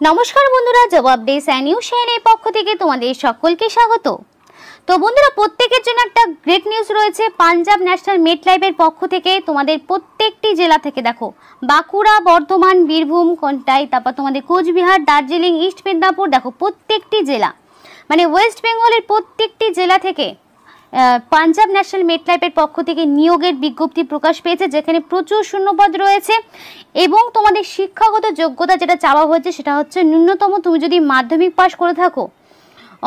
নমস্কার বন্ধুরা, জবাব ডে নিউজ চ্যানেলের পক্ষ থেকে তোমাদের সকলকে স্বাগত। তো বন্ধুরা, প্রত্যেকের জন্য একটা গ্রেট নিউজ রয়েছে। পাঞ্জাব ন্যাশনাল মেটলাইফের পক্ষ থেকে তোমাদের প্রত্যেকটি জেলা থেকে, দেখো বাঁকুড়া, বর্ধমান, বীরভূম, কন্টাই, তারপর তোমাদের কোচবিহার, দার্জিলিং, ইস্ট মেদিনীপুর, দেখো প্রত্যেকটি জেলা মানে ওয়েস্ট বেঙ্গলের প্রত্যেকটি জেলা থেকে পাঞ্জাব ন্যাশনাল মেটলাইফের পক্ষ থেকে নিয়োগের বিজ্ঞপ্তি প্রকাশ পেয়েছে, যেখানে প্রচুর শূন্যপদ রয়েছে এবং তোমাদের শিক্ষাগত যোগ্যতা যেটা চাওয়া হয়েছে সেটা হচ্ছে ন্যূনতম তুমি যদি মাধ্যমিক পাশ করে থাকো,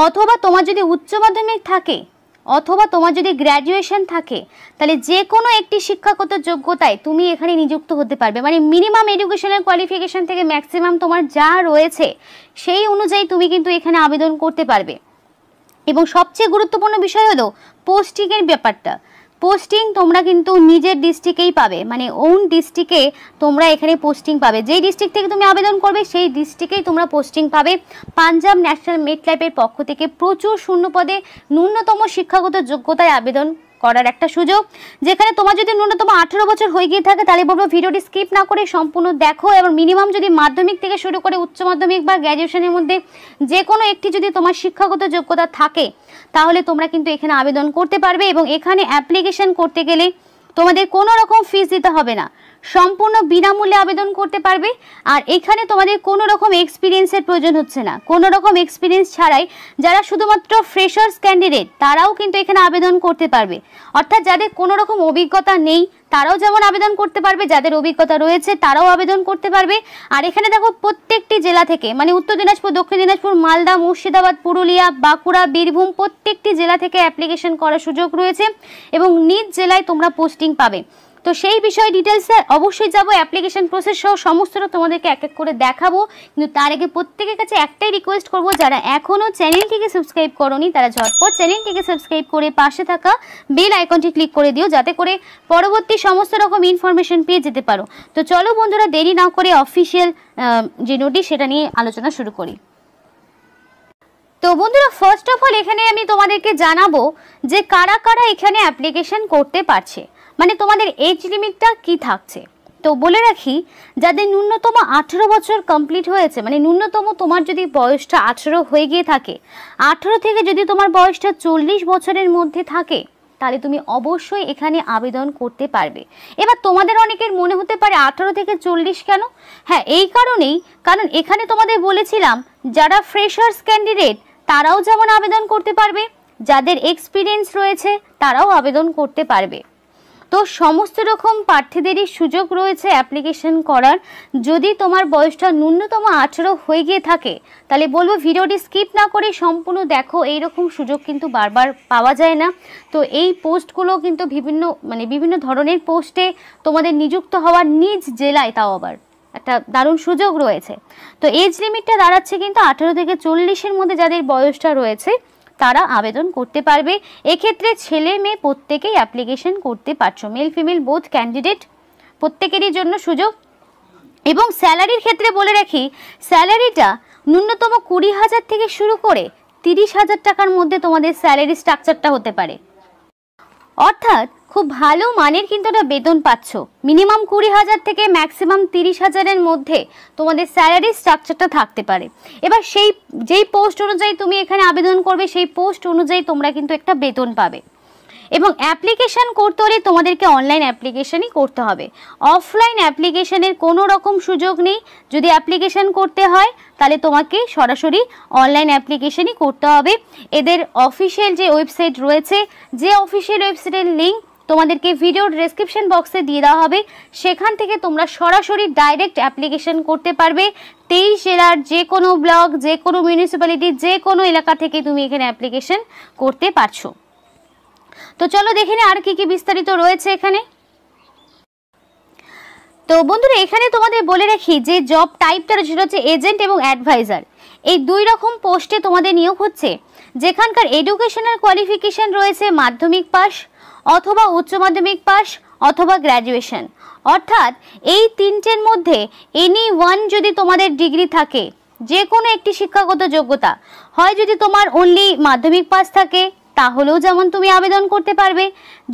অথবা তোমার যদি উচ্চ মাধ্যমিক থাকে, অথবা তোমার যদি গ্র্যাজুয়েশন থাকে, তাহলে যে কোনো একটি শিক্ষাগত যোগ্যতায় তুমি এখানে নিযুক্ত হতে পারবে। মানে মিনিমাম এডুকেশনাল কোয়ালিফিকেশন থেকে ম্যাক্সিমাম তোমার যা রয়েছে সেই অনুযায়ী তুমি কিন্তু এখানে আবেদন করতে পারবে। এবং সবচেয়ে গুরুত্বপূর্ণ বিষয় হলো পোস্টিংয়ের ব্যাপারটা। পোস্টিং তোমরা কিন্তু নিজের ডিস্ট্রিক্টেই পাবে, মানে ওন ডিস্ট্রিক্টে তোমরা এখানে পোস্টিং পাবে। যেই ডিস্ট্রিক্ট থেকে তুমি আবেদন করবে সেই ডিস্ট্রিক্টেই তোমরা পোস্টিং পাবে। পাঞ্জাব ন্যাশনাল মেটলাইফের পক্ষ থেকে প্রচুর শূন্যপদে ন্যূনতম শিক্ষাগত যোগ্যতায় আবেদন করার একটা সুযোগ, যেখানে তোমার যদি ন্যূনতম 18 বছর হয়ে গিয়ে থাকে তাহলে বলবো ভিডিওটি স্কিপ না করে সম্পূর্ণ দেখো। এবং মিনিমাম যদি মাধ্যমিক থেকে শুরু করে উচ্চ মাধ্যমিক বা গ্র্যাজুয়েশনের মধ্যে যে কোনো একটি যদি তোমার শিক্ষাগত যোগ্যতা থাকে তাহলে তোমরা কিন্তু এখানে আবেদন করতে পারবে। এবং এখানে অ্যাপ্লিকেশন করতে গেলে তোমাদের কোনো রকম ফিস দিতে হবে না, সম্পূর্ণ বিনামূল্যে আবেদন করতে পারবে। আর এখানে তোমাদের কোনো রকম এক্সপিরিয়েন্সের প্রয়োজন হচ্ছে না, কোনো রকম এক্সপিরিয়েন্স ছাড়াই যারা শুধুমাত্র ফ্রেশার্স ক্যান্ডিডেট তারাও কিন্তু এখানে আবেদন করতে পারবে। অর্থাৎ যাদের কোনো রকম অভিজ্ঞতা নেই তারাও যেমন আবেদন করতে পারবে, যাদের অভিজ্ঞতা রয়েছে তারাও আবেদন করতে পারবে। আর এখানে দেখো প্রত্যেকটি জেলা থেকে, মানে উত্তর দিনাজপুর, দক্ষিণ দিনাজপুর, মালদা, মুর্শিদাবাদ, পুরুলিয়া, বাঁকুড়া, বীরভূম, প্রত্যেকটি জেলা থেকে অ্যাপ্লিকেশন করার সুযোগ রয়েছে এবং নিজ জেলায় তোমরা পোস্টিং পাবে। তো সেই বিষয়ে ডিটেলসে অবশ্যই যাবো, অ্যাপ্লিকেশন প্রসেস সহ সমস্তটা তোমাদেরকে এক এক করে দেখাবো। কিন্তু তার আগে প্রত্যেকের কাছে একটাই রিকোয়েস্ট করবো, যারা এখনও চ্যানেলটিকে সাবস্ক্রাইব করোনি তারা ঝটপট চ্যানেলটিকে সাবস্ক্রাইব করে পাশে থাকা বেল আইকনটি ক্লিক করে দিও, যাতে করে পরবর্তী সমস্ত রকম ইনফরমেশন পেয়ে যেতে পারো। তো চলো বন্ধুরা, দেরি না করে অফিসিয়াল যে নোটিশ সেটা নিয়ে আলোচনা শুরু করি। তো বন্ধুরা, ফার্স্ট অফ অল এখানে আমি তোমাদেরকে জানাবো যে কারা কারা এখানে অ্যাপ্লিকেশন করতে পারছে, মানে তোমাদের এজ লিমিটটা কি থাকছে। তো বলে রাখি, যাদের ন্যূনতম 18 বছর কমপ্লিট হয়েছে, মানে ন্যূনতম তোমার যদি বয়সটা 18 হয়ে গিয়ে থাকে, 18 থেকে যদি তোমার বয়সটা 40 বছরের মধ্যে থাকে তাহলে তুমি অবশ্যই এখানে আবেদন করতে পারবে। এবার তোমাদের অনেকের মনে হতে পারে 18 থেকে 40 কেন? হ্যাঁ, এই কারণেই, কারণ এখানে তোমাদের বলেছিলাম যারা ফ্রেশার্স ক্যান্ডিডেট তারাও যেমন আবেদন করতে পারবে, যাদের এক্সপিরিয়েন্স রয়েছে তারাও আবেদন করতে পারবে। তো সমস্ত রকম প্রার্থীদেরই সুযোগ রয়েছে অ্যাপ্লিকেশন করার। যদি তোমার বয়সটা ন্যূনতম 18 হয়ে গিয়ে থাকে তাহলে বলবো ভিডিওটি স্কিপ না করে সম্পূর্ণ দেখো, এইরকম সুযোগ কিন্তু বারবার পাওয়া যায় না। তো এই পোস্টগুলো কিন্তু বিভিন্ন ধরনের পোস্টে তোমাদের নিযুক্ত হওয়ার নিজ জেলায়, তাও আবার একটা দারুণ সুযোগ রয়েছে। তো এজ লিমিটটা দাঁড়াচ্ছে কিন্তু 18 থেকে 40-এর মধ্যে যাদের বয়সটা রয়েছে তারা আবেদন করতে পারবে। এক্ষেত্রে ছেলে মেয়ে প্রত্যেকেই অ্যাপ্লিকেশন করতে পারছো, মেল ফিমেল বোথ ক্যান্ডিডেট প্রত্যেকেরই জন্য সুযোগ। এবং স্যালারির ক্ষেত্রে বলে রাখি, স্যালারিটা ন্যূনতম 20,000 থেকে শুরু করে 30,000 টাকার মধ্যে তোমাদের স্যালারি স্ট্রাকচারটা হতে পারে। অর্থাৎ খুব ভালো মানের কিন্তু একটা বেতন পাচ্ছ। মিনিমাম 20,000 থেকে ম্যাক্সিমাম 30,000-এর মধ্যে তোমাদের স্যালারি স্ট্রাকচারটা থাকতে পারে। এবার যেই পোস্ট অনুযায়ী তুমি এখানে আবেদন করবে সেই পোস্ট অনুযায়ী তোমরা কিন্তু একটা বেতন পাবে। এবং অ্যাপ্লিকেশন করতে হলে তোমাদেরকে অনলাইন অ্যাপ্লিকেশনই করতে হবে, অফলাইন অ্যাপ্লিকেশনের কোনো রকম সুযোগ নেই। যদি অ্যাপ্লিকেশন করতে হয় তাহলে তোমাকে সরাসরি অনলাইন অ্যাপ্লিকেশনই করতে হবে। এদের অফিসিয়াল যে ওয়েবসাইট রয়েছে, যে অফিসিয়াল ওয়েবসাইটের লিঙ্ক তোমাদেরকে ভিডিওর ডেসক্রিপশন বক্সে দিয়ে দেওয়া হবে, সেখান থেকে তোমরা সরাসরি ডাইরেক্ট অ্যাপ্লিকেশন করতে পারবে। 23 জেলার যে কোনো ব্লক, যে কোনো মিউনিসিপ্যালিটি, যে কোনো এলাকা থেকে তুমি এখানে অ্যাপ্লিকেশন করতে পারছো। তো চলো দেখে নে আর কি কি বিস্তারিত রয়েছে এখানে। তো বন্ধুরা, এখানে তোমাদের বলে রাখি যে জব টাইপটা সেটা হচ্ছে এজেন্ট এবং অ্যাডভাইজার। এই দুই রকম পোস্টে তোমাদের নিয়োগ হচ্ছে, যেখানকার এডুকেশনাল কোয়ালিফিকেশন রয়েছে মাধ্যমিক পাস অথবা উচ্চ মাধ্যমিক পাস অথবা গ্র্যাজুয়েশন। অর্থাৎ এই তিনটের মধ্যে এনি ওয়ান যদি তোমাদের ডিগ্রি থাকে, যে কোনো একটি শিক্ষাগত যোগ্যতা, হয় যদি তোমার অনলি মাধ্যমিক পাস থাকে তাহলেও যেমন তুমি আবেদন করতে পারবে,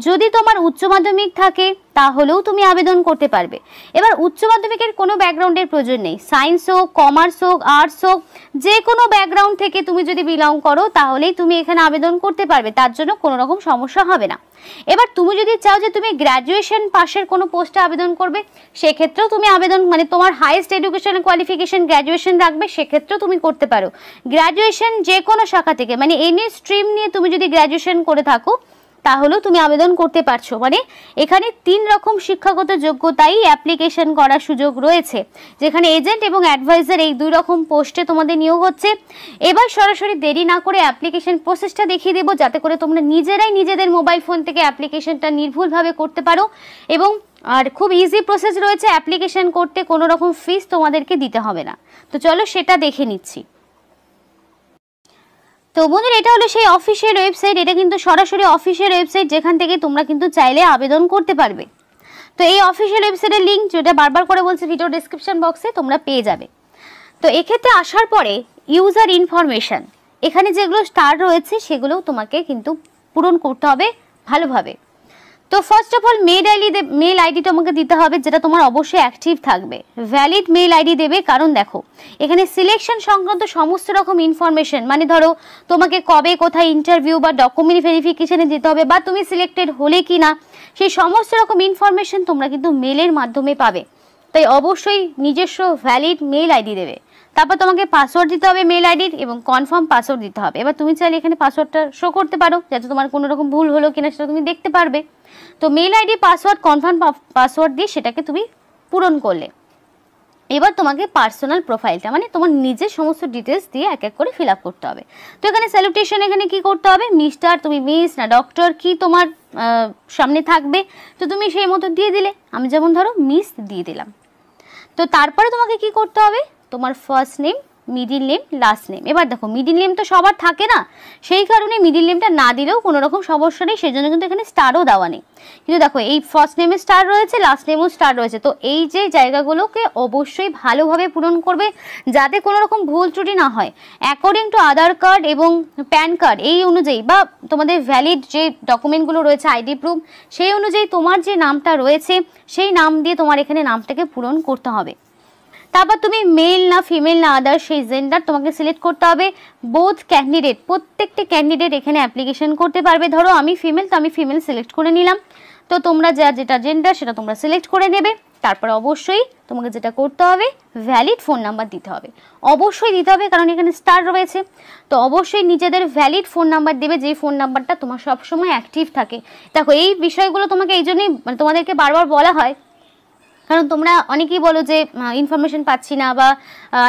যদি তোমার উচ্চ মাধ্যমিক থাকে তাহলেও তুমি আবেদন করতে পারবে। এবার উচ্চ মাধ্যমিকের কোনো ব্যাকগ্রাউন্ডের প্রয়োজন নেই, সায়েন্স হোক, কমার্স হোক, আর্টস হোক, যে কোনো ব্যাকগ্রাউন্ড থেকে তুমি যদি বিলং করো তাহলেই তুমি এখানে আবেদন করতে পারবে, তার জন্য কোনো রকম সমস্যা হবে না। এবার তুমি যদি চাও যে তুমি গ্র্যাজুয়েশন পাশের কোনো পোস্টে আবেদন করবে, সেক্ষেত্রেও তুমি আবেদন মানে তোমার হাইয়েস্ট এডুকেশন কোয়ালিফিকেশন গ্র্যাজুয়েশন রাখবে, সেক্ষেত্রেও তুমি করতে পারো। গ্র্যাজুয়েশন যে কোনো শাখা থেকে মানে এনি স্ট্রিম নিয়ে তুমি যদি গ্র্যাজুয়েশন করে থাকো তাহলেও তুমি আবেদন করতে পারছো। মানে এখানে 3 রকম শিক্ষাগত যোগ্যতাই অ্যাপ্লিকেশন করার সুযোগ রয়েছে, যেখানে এজেন্ট এবং অ্যাডভাইজার এই 2 রকম পোস্টে তোমাদের নিয়োগ হচ্ছে। এবার সরাসরি দেরি না করে অ্যাপ্লিকেশন প্রসেসটা দেখিয়ে দেবো, যাতে করে তোমরা নিজেরাই নিজেদের মোবাইল ফোন থেকে অ্যাপ্লিকেশনটা নির্ভুলভাবে করতে পারো। এবং আর খুব ইজি প্রসেস রয়েছে, অ্যাপ্লিকেশন করতে কোনো রকম ফিস তোমাদেরকে দিতে হবে না। তো চলো সেটা দেখে নিচ্ছি। তো বন্ধুরা, এটা হলো সেই অফিসিয়াল ওয়েবসাইট। এটা কিন্তু সরাসরি অফিসিয়াল ওয়েবসাইট, যেখান থেকে তোমরা কিন্তু চাইলে আবেদন করতে পারবে। তো এই অফিসিয়াল ওয়েবসাইটের লিঙ্ক, যেটা বারবার করে বলছি, ভিডিও ডেসক্রিপশন বক্সে তোমরা পেয়ে যাবে। তো এক্ষেত্রে আসার পরে ইউজার ইনফরমেশন, এখানে যেগুলো স্টার রয়েছে সেগুলোও তোমাকে কিন্তু পূরণ করতে হবে ভালোভাবে। তো first of all mail ID তোমাকে দিতে হবে, যেটা তোমার অবশ্যই অ্যাক্টিভ থাকবে। ভ্যালিড মেল আইডি দেবে, কারণ দেখো এখানে সিলেকশন সংক্রান্ত সমস্ত রকম ইনফরমেশন, মানে ধরো তোমাকে কবে কোথায় ইন্টারভিউ বা ডকুমেন্ট ভেরিফিকেশনে দিতে হবে, বা তুমি সিলেক্টেড হলে কি না, সেই সমস্ত রকম ইনফরমেশন তোমরা কিন্তু মেলের মাধ্যমে পাবে। তাই অবশ্যই নিজস্ব ভ্যালিড মেল আইডি দেবে। তারপর তোমাকে পাসওয়ার্ড দিতে হবে মেল আইডির, এবং কনফার্ম পাসওয়ার্ড দিতে হবে। এবার তুমি চাইলে এখানে পাসওয়ার্ডটা শো করতে পারো, যাতে তোমার কোনো রকম ভুল হলো কিনা সেটা তুমি দেখতে পারবে। তো mail ID, password, confirm password দিয়ে সেটাকে তুমি পূরণ করলে এবার তোমাকে পার্সোনাল প্রোফাইলটা মানে তোমার নিজের সমস্ত ডিটেলস দিয়ে এক এক করে ফিল আপ করতে হবে। তো এখানে স্যালুটেশন, এখানে কি করতে হবে, মিস্টার, তুমি মিস না ডক্টর, কি তোমার সামনে থাকবে তো তুমি সেই মতো দিয়ে দিলে। আমি যেমন ধরো মিস দিয়ে দিলাম। তো তারপরে তোমাকে কি করতে হবে, তোমার first name, middle name, last name. এবার দেখো মিডিল নেম তো সবার থাকে না, সেই কারণে মিডিল নেমটা না দিলেও কোনো রকম সমস্যা নেই, সেই জন্য কিন্তু এখানে স্টারও দেওয়া নেই। কিন্তু দেখো এই ফার্স্ট নেমে স্টার রয়েছে, লাস্ট নেমেও স্টার রয়েছে। তো এই যে জায়গাগুলোকে অবশ্যই ভালোভাবে পূরণ করবে, যাতে কোনো রকম ভুল ত্রুটি না হয়। অ্যাকর্ডিং টু আধার কার্ড এবং প্যান কার্ড এই অনুযায়ী, বা তোমাদের ভ্যালিড যে ডকুমেন্টগুলো রয়েছে আইডি প্রুফ, সেই অনুযায়ী তোমার যে নামটা রয়েছে সেই নাম দিয়ে তোমার এখানে নামটাকে পূরণ করতে হবে। তারপর তুমি মেল না ফিমেল না আদার সেই জেন্ডার তোমাকে সিলেক্ট করতে হবে। বোথ ক্যান্ডিডেট, প্রত্যেকটি ক্যান্ডিডেট এখানে অ্যাপ্লিকেশন করতে পারবে। ধরো আমি ফিমেল, তো আমি ফিমেল সিলেক্ট করে নিলাম। তো তোমরা যেটা জেন্ডার সেটা তোমরা সিলেক্ট করে নেবে। তারপর অবশ্যই তোমাকে যেটা করতে হবে, ভ্যালিড ফোন নাম্বার দিতে হবে, অবশ্যই দিতে হবে, কারণ এখানে স্টার রয়েছে। তো অবশ্যই নিজেদের ভ্যালিড ফোন নাম্বার দেবে, যেই ফোন নাম্বারটা তোমার সবসময় অ্যাক্টিভ থাকে। দেখো এই বিষয়গুলো তোমাকে এই জন্যই মানে তোমাদেরকে বারবার বলা হয়, কারণ তোমরা অনেকেই বলো যে ইনফরমেশন পাচ্ছি না, বা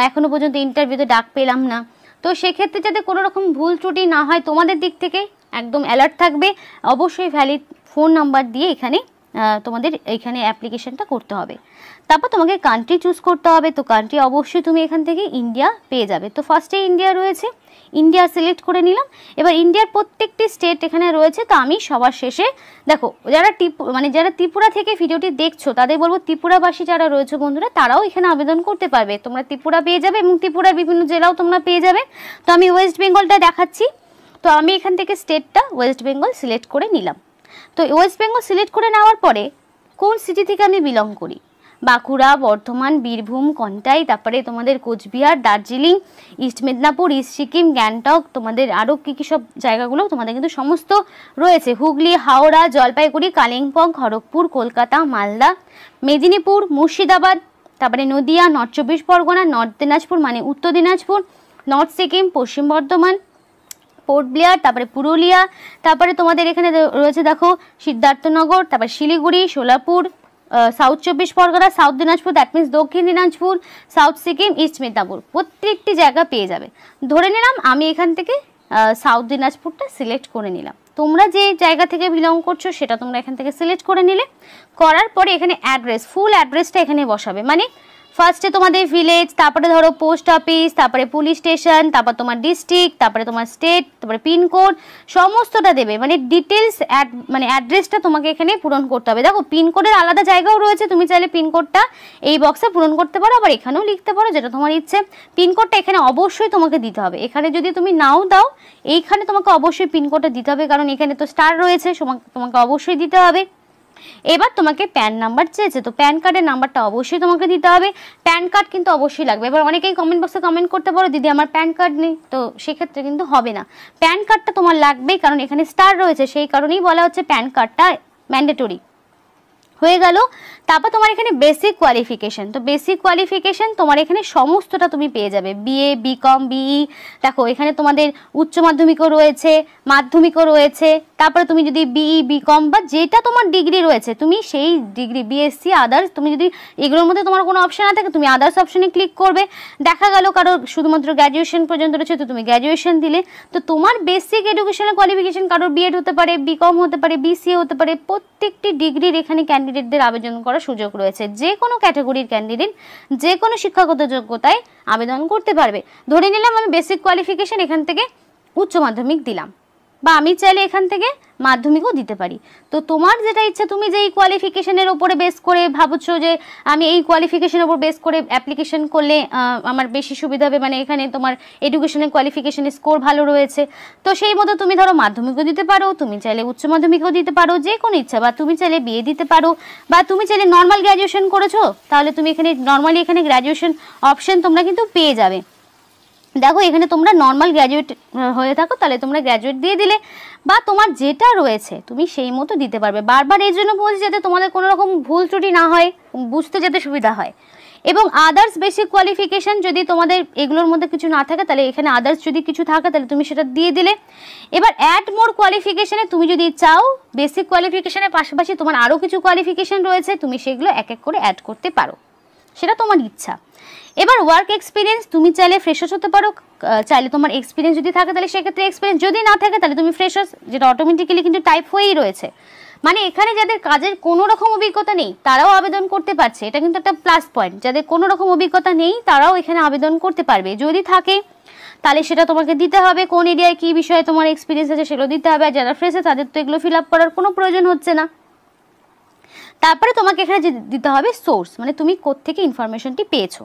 এখনো পর্যন্ত ইন্টারভিউতে ডাক পেলাম না। তো সেক্ষেত্রে যাতে কোনো রকম ভুল ত্রুটি না হয় তোমাদের দিক থেকে একদম অ্যালার্ট থাকবে। অবশ্যই ভ্যালিড ফোন নাম্বার দিয়ে এখানে তোমাদের এইখানে অ্যাপ্লিকেশনটা করতে হবে। তারপর তোমাকে কান্ট্রি চুজ করতে হবে। তো কান্ট্রি অবশ্যই তুমি এখান থেকে ইন্ডিয়া পেয়ে যাবে। তো ফার্স্টে ইন্ডিয়া রয়েছে, ইন্ডিয়া সিলেক্ট করে নিলাম। এবার ইন্ডিয়ার প্রত্যেকটি স্টেট এখানে রয়েছে। তো আমি সবার শেষে দেখো যারা যারা ত্রিপুরা থেকে ভিডিওটি দেখছো তাদের বলবো, ত্রিপুরাবাসী যারা রয়েছে বন্ধুরা, তারাও এখানে আবেদন করতে পারবে। তোমরা ত্রিপুরা পেয়ে যাবে এবং ত্রিপুরার বিভিন্ন জেলাও তোমরা পেয়ে যাবে। তো আমি ওয়েস্ট বেঙ্গলটা দেখাচ্ছি। তো আমি এখান থেকে স্টেটটা ওয়েস্ট বেঙ্গল সিলেক্ট করে নিলাম। তো ওয়েস্ট বেঙ্গল সিলেক্ট করে নেওয়ার পরে কোন সিটি থেকে আমি বিলং করি, বাঁকুড়া, বর্ধমান, বীরভূম, কন্টাই, তারপরে তোমাদের কোচবিহার, দার্জিলিং, ইস্ট মেদিনীপুর, ইস্ট সিকিম, গ্যাংটক, তোমাদের আরও কী কী সব জায়গাগুলো তোমাদের কিন্তু সমস্ত রয়েছে, হুগলি, হাওড়া, জলপাইগুড়ি, কালিম্পং, খড়গপুর, কলকাতা, মালদা, মেদিনীপুর, মুর্শিদাবাদ, তারপরে নদিয়া, নর্থ 24 পরগনা, নর্থ দিনাজপুর মানে উত্তর দিনাজপুর, নর্থ সিকিম, পশ্চিম বর্ধমান, পোর্ট ব্লেয়ার, তারপরে পুরুলিয়া, তারপরে তোমাদের এখানে রয়েছে দেখো সিদ্ধার্থনগর, তারপরে Siliguri, Solapur, south 24 Pargana, south Dinajpur, that means দক্ষিণ দিনাজপুর, সাউথ সিকিম, ইস্ট মেদিনীপুর, প্রত্যেকটি জায়গা পেয়ে যাবে। ধরে নিলাম আমি এখান থেকে সাউথ দিনাজপুরটা সিলেক্ট করে নিলাম। তোমরা যে জায়গা থেকে বিলং করছো সেটা তোমরা এখান থেকে সিলেক্ট করে নিলে। করার পরে এখানে অ্যাড্রেস, ফুল অ্যাড্রেসটা এখানে বসাবে। মানে ফার্স্টে তোমাদের ভিলেজ, তারপরে ধরো পোস্ট অফিস, তারপরে পুলিশ স্টেশন, তারপর তোমার ডিস্ট্রিক্ট, তারপরে তোমার স্টেট, তারপরে পিনকোড, সমস্তটা দেবে। মানে ডিটেলস অ্যাড্রেসটা তোমাকে এখানে পূরণ করতে হবে। দেখো পিনকোডের আলাদা জায়গাও রয়েছে, তুমি চাইলে পিনকোডটা এই বক্সে পূরণ করতে পারো, আবার এখানেও লিখতে পারো, যেটা তোমার ইচ্ছে। পিনকোডটা এখানে অবশ্যই তোমাকে দিতে হবে। এখানে যদি তুমি নাও দাও, এইখানে তোমাকে অবশ্যই পিনকোডটা দিতে হবে, কারণ এখানে তো স্টার রয়েছে, তোমাকে অবশ্যই দিতে হবে। এবার তোমাকে প্যান নাম্বার চেয়েছে, তো প্যান কার্ডের নাম্বারটা অবশ্যই তোমাকে দিতে হবে। প্যান কার্ড কিন্তু অবশ্যই লাগবে। এবার অনেকেই কমেন্ট বক্সে কমেন্ট করতে পারো দিদি আমার প্যান কার্ড নেই, তো সেক্ষেত্রে কিন্তু হবে না। প্যান কার্ডটা তোমার লাগবেই, কারণ এখানে স্টার রয়েছে, সেই কারণেই বলা হচ্ছে প্যান কার্ডটা ম্যান্ডেটরি। হয়ে গেল। তারপর তোমার এখানে বেসিক কোয়ালিফিকেশন, তো বেসিক কোয়ালিফিকেশন তোমার এখানে সমস্তটা তুমি পেয়ে যাবে, বিএ, বিকম, বিই। দেখো এখানে তোমাদের উচ্চ মাধ্যমিকও রয়েছে, মাধ্যমিকও রয়েছে। তারপরে তুমি যদি বিই, বিকম বা যেটা তোমার ডিগ্রি রয়েছে তুমি সেই ডিগ্রি, বিএসসি, আদার্স, তুমি যদি এগুলোর মধ্যে তোমার কোনো অপশন না থাকে তুমি আদার্স অপশনে ক্লিক করবে। দেখা গেল কারো শুধুমাত্র গ্র্যাজুয়েশন পর্যন্ত রয়েছে, তো তুমি গ্র্যাজুয়েশন দিলে। তো তোমার বেসিক এডুকেশনাল কোয়ালিফিকেশন কারোর বিএড হতে পারে, বিকম হতে পারে, বিসিএ হতে পারে। প্রত্যেকটি ডিগ্রির এখানে ক্যান্ডিডেটদের আবেদন করার সুযোগ রয়েছে। যে কোনো ক্যাটাগরির ক্যান্ডিডেট যে কোনো শিক্ষাগত যোগ্যতায় আবেদন করতে পারবে। ধরে নিলাম আমি বেসিক কোয়ালিফিকেশন এখান থেকে উচ্চ মাধ্যমিক দিলাম, বা আমি চাইলে এখান থেকে মাধ্যমিকও দিতে পারি। তো তোমার যেটা ইচ্ছা, তুমি যেই কোয়ালিফিকেশনের উপরে বেস করে ভাবছো যে আমি এই কোয়ালিফিকেশনের উপর বেস করে অ্যাপ্লিকেশন করলে আমার বেশি সুবিধা হবে, মানে এখানে তোমার এডুকেশনের কোয়ালিফিকেশনের স্কোর ভালো রয়েছে, তো সেই মতো তুমি ধরো মাধ্যমিকও দিতে পারো, তুমি চাইলে উচ্চ মাধ্যমিকও দিতে পারো, যে কোনো ইচ্ছা। বা তুমি চাইলে বিএ দিতে পারো, বা তুমি চাইলে নর্মাল গ্র্যাজুয়েশন করেছো তাহলে তুমি এখানে নর্মালি এখানে গ্র্যাজুয়েশন অপশন তোমরা কিন্তু পেয়ে যাবে। দেখো এখানে তোমরা নর্মাল গ্র্যাজুয়েট হয়ে থাকো তাহলে তোমরা গ্র্যাজুয়েট দিয়ে দিলে, বা তোমার যেটা রয়েছে তুমি সেই মতো দিতে পারবে। বারবার এই জন্য বলছি যাতে তোমাদের কোনো রকম ভুল ত্রুটি না হয়, বুঝতে যাতে সুবিধা হয়। এবং আদার্স বেসিক কোয়ালিফিকেশন যদি তোমাদের এগুলোর মধ্যে কিছু না থাকে তাহলে এখানে আদার্স যদি কিছু থাকে তাহলে তুমি সেটা দিয়ে দিলে। এবার অ্যাড মোর কোয়ালিফিকেশনে তুমি যদি চাও বেসিক কোয়ালিফিকেশনের পাশাপাশি তোমার আরও কিছু কোয়ালিফিকেশন রয়েছে, তুমি সেগুলো এক এক করে অ্যাড করতে পারো, সেটা তোমার ইচ্ছা। এবার ওয়ার্ক এক্সপিরিয়েন্স তুমি চাইলে ফ্রেশার্স হতে পারো, চাইলে তোমার এক্সপিরিয়েন্স যদি থাকে তাহলে সেক্ষেত্রে এক্সপিরিয়েন্স, যদি না থাকে তাহলে তুমি ফ্রেশার্স, যেটা অটোমেটিক্যালি কিন্তু টাইপ হয়েই রয়েছে। মানে এখানে যাদের কাজের কোনো রকম অভিজ্ঞতা নেই তারাও আবেদন করতে পারছে, এটা কিন্তু একটা প্লাস পয়েন্ট। যাদের কোনো রকম অভিজ্ঞতা নেই তারাও এখানে আবেদন করতে পারবে, যদি থাকে তাহলে সেটা তোমাকে দিতে হবে। কোন এরিয়ায় কী বিষয়ে তোমার এক্সপিরিয়েন্স আছে সেগুলো দিতে হবে। আর যারা ফ্রেশার তাদের তো এগুলো ফিল আপ করার কোনো প্রয়োজন হচ্ছে না। তারপরে তোমাকে এখানে দিতে হবে সোর্স, মানে তুমি কোত্থেকে ইনফরমেশনটি পেয়েছো।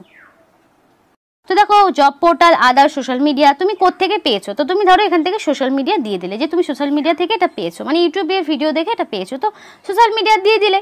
তো দেখো জব পোর্টাল, আদার সোশ্যাল মিডিয়া, তুমি কোত্থেকে পেয়েছো। তো তুমি ধরো এখান থেকে সোশ্যাল মিডিয়া দিয়ে দিলে যে তুমি সোশ্যাল মিডিয়া থেকে এটা পেয়েছো, মানে ইউটিউবের ভিডিও দেখে এটা পেয়েছো, তো সোশ্যাল মিডিয়া দিয়ে দিলে।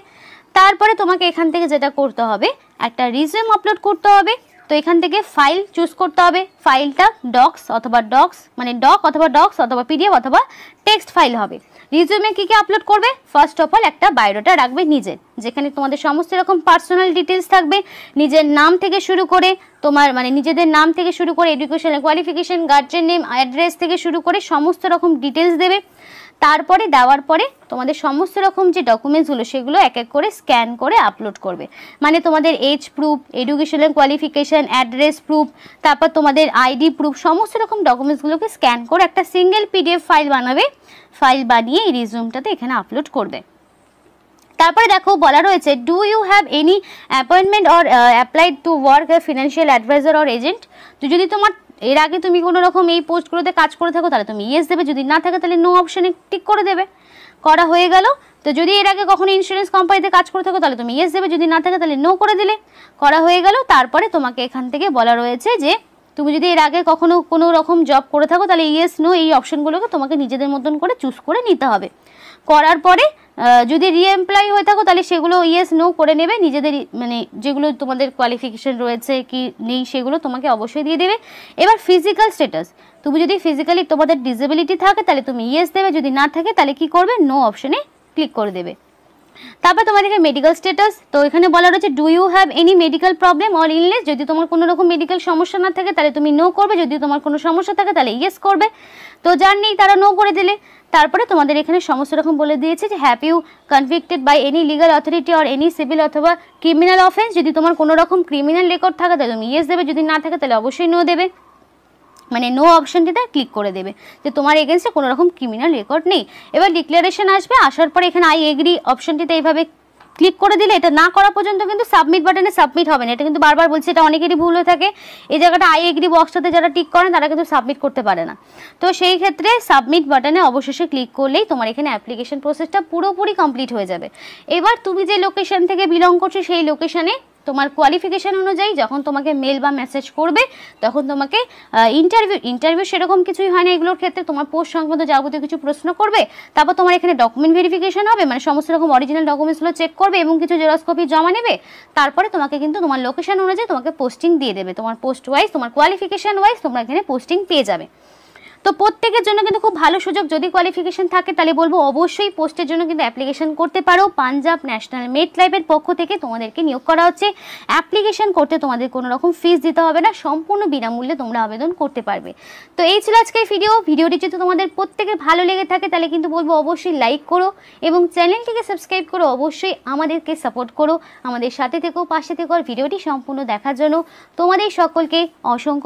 তারপরে তোমাকে এখান থেকে যেটা করতে হবে একটা রিজিউম আপলোড করতে হবে। তো এখান থেকে ফাইল চুজ করতে হবে, ফাইলটা ডক্স অথবা ডক্স, মানে ডক অথবা ডক্স অথবা পিডিএফ অথবা টেক্সট ফাইল হবে। রিজিউমে কী কী আপলোড করবে, ফার্স্ট অফ অল একটা বায়োডাটা রাখবে নিজের, যেখানে তোমাদের সমস্ত রকম পার্সোনাল ডিটেলস থাকবে, নিজের নাম থেকে শুরু করে তোমার মানে নিজেদের নাম থেকে শুরু করে educational qualification, guardian name, address থেকে শুরু করে সমস্ত রকম ডিটেলস দেবে। তারপরে দেওয়ার পরে তোমাদের সমস্ত রকম যে ডকুমেন্টসগুলো সেগুলো এক এক করে স্ক্যান করে আপলোড করবে, মানে তোমাদের age proof, educational qualification, address proof, তারপর তোমাদের আইডি প্রুফ, সমস্ত রকম ডকুমেন্টসগুলোকে স্ক্যান করে একটা সিঙ্গেল পিডিএফ ফাইল বানাবে। ফাইল বানিয়ে এই রিজিউমটাতে এখানে আপলোড করবে। তারপরে দেখো বলা রয়েছে do you have any appointment or applied to work a financial adviser or agent. তো যদি তোমার এর আগে তুমি কোনো রকম এই পোস্টগুলোতে কাজ করে থাকো তাহলে তুমি ইয়েস দেবে, যদি না থাকে তাহলে নো অপশানে টিক করে দেবে। করা হয়ে গেল। তো যদি এর আগে কখনো ইন্স্যুরেন্স কোম্পানিতে কাজ করে থাকো তাহলে তুমি ইয়েস দেবে, যদি না থাকে তাহলে নো করে দিলে। করা হয়ে গেল। তারপরে তোমাকে এখান থেকে বলা রয়েছে যে তুমি যদি এর আগে কখনো কোনো রকম জব করে থাকো তাহলে ইয়েস নো এই অপশনগুলোকে তোমাকে নিজেদের মতন করে চুজ করে নিতে হবে। করার পরে যদি রিএমপ্লয় হয়ে থাকো তাহলে সেগুলো ইয়েস নো করে নেবে, নিজেদের মানে যেগুলো তোমাদের কোয়ালিফিকেশন রয়েছে কি নেই সেগুলো তোমাকে অবশ্যই দিয়ে দেবে। এবার ফিজিক্যাল স্ট্যাটাস, তুমি যদি ফিজিক্যালি তোমাদের ডিসেবিলিটি থাকে তাহলে তুমি ইয়েস দেবে, যদি না থাকে তাহলে কি করবে নো অপশনে ক্লিক করে দেবে। তারপর তোমাদেরকে মেডিকেল স্ট্যাটাস, তো এখানে বলা রয়েছে do you have any medical problem or illness. যদি তোমার কোনো রকম মেডিকেল সমস্যা না থাকে তাহলে তুমি নো করবে, যদি তোমার কোনো সমস্যা থাকে তাহলে ইয়েস করবে। তো যার নেই তারা নো করে দিলে। তারপরে তোমাদের এখানে সমস্ত রকম বলে দিয়েছে যে have you convicted by any legal authority or any civil অথবা ক্রিমিনাল অফেন্স। যদি তোমার কোনো রকম ক্রিমিনাল রেকর্ড থাকে তাহলে তুমি ইয়েস দেবে, যদি না থাকে তাহলে অবশ্যই নো দেবে, মানে নো অপশনটিতে ক্লিক করে দেবে যে তোমার এগেনস্টে কোনো রকম ক্রিমিনাল রেকর্ড নেই। এবার ডিক্লারেশন আসবে, আসার পরে এখানে আই এগ্রি অপশনটিতে এইভাবে ক্লিক করে দিলে এটা না করা পর্যন্ত কিন্তু সাবমিট বাটনে সাবমিট হবে না। এটা কিন্তু বারবার বলছি, এটা অনেকেরই ভুল হয়ে থাকে। এই জায়গাটা আই এগ্রি বক্সটাতে যারা টিক করেন তারা কিন্তু সাবমিট করতে পারে না। তো সেই ক্ষেত্রে সাবমিট বাটনে অবশেষে ক্লিক করলেই তোমার এখানে অ্যাপ্লিকেশন প্রসেসটা পুরোপুরি কমপ্লিট হয়ে যাবে। এবার তুমি যে লোকেশন থেকে বিলং করছো সেই লোকেশনে তোমার কোয়ালিফিকেশান অনুযায়ী যখন তোমাকে মেল বা মেসেজ করবে তখন তোমাকে ইন্টারভিউ সেরকম কিছুই হয় না এগুলোর ক্ষেত্রে। তোমার পোস্ট সংক্রান্ত যাবতীয় কিছু প্রশ্ন করবে, তারপর তোমার এখানে ডকুমেন্ট ভেরিফিকেশন হবে, মানে সমস্ত রকম অরিজিনাল ডকুমেন্টসগুলো চেক করবে এবং কিছু জেরক্স কপি জমা নেবে। তারপরে তোমাকে কিন্তু তোমার লোকেশন অনুযায়ী তোমাকে পোস্টিং দিয়ে দেবে, তোমার পোস্ট ওয়াইজ তোমার কোয়ালিফিকেশান ওয়াইজ তোমরা এখানে পোস্টিং পেয়ে যাবে। তো প্রত্যেকের জন্য কিন্তু খুব ভালো সুযোগ, যদি কোয়ালিফিকেশন থাকে তাহলে বলবো অবশ্যই পোস্টের জন্য কিন্তু অ্যাপ্লিকেশন করতে পারো। পাঞ্জাব ন্যাশনাল মেট লাইফের পক্ষ থেকে তোমাদেরকে নিয়োগ করা হচ্ছে। অ্যাপ্লিকেশন করতে তোমাদের কোনো রকম ফিস দিতে হবে না, সম্পূর্ণ বিনামূল্যে তোমরা আবেদন করতে পারবে। তো এই ছিল আজকের ভিডিওটি যদি তোমাদের প্রত্যেকের ভালো লেগে থাকে তাহলে কিন্তু বলবো অবশ্যই লাইক করো এবং চ্যানেলটিকে সাবস্ক্রাইব করো, অবশ্যই আমাদেরকে সাপোর্ট করো, আমাদের সাথে থেকো, পাশে থেকো। আর ভিডিওটি সম্পূর্ণ দেখার জন্য তোমাদের সকলকে অসংখ্য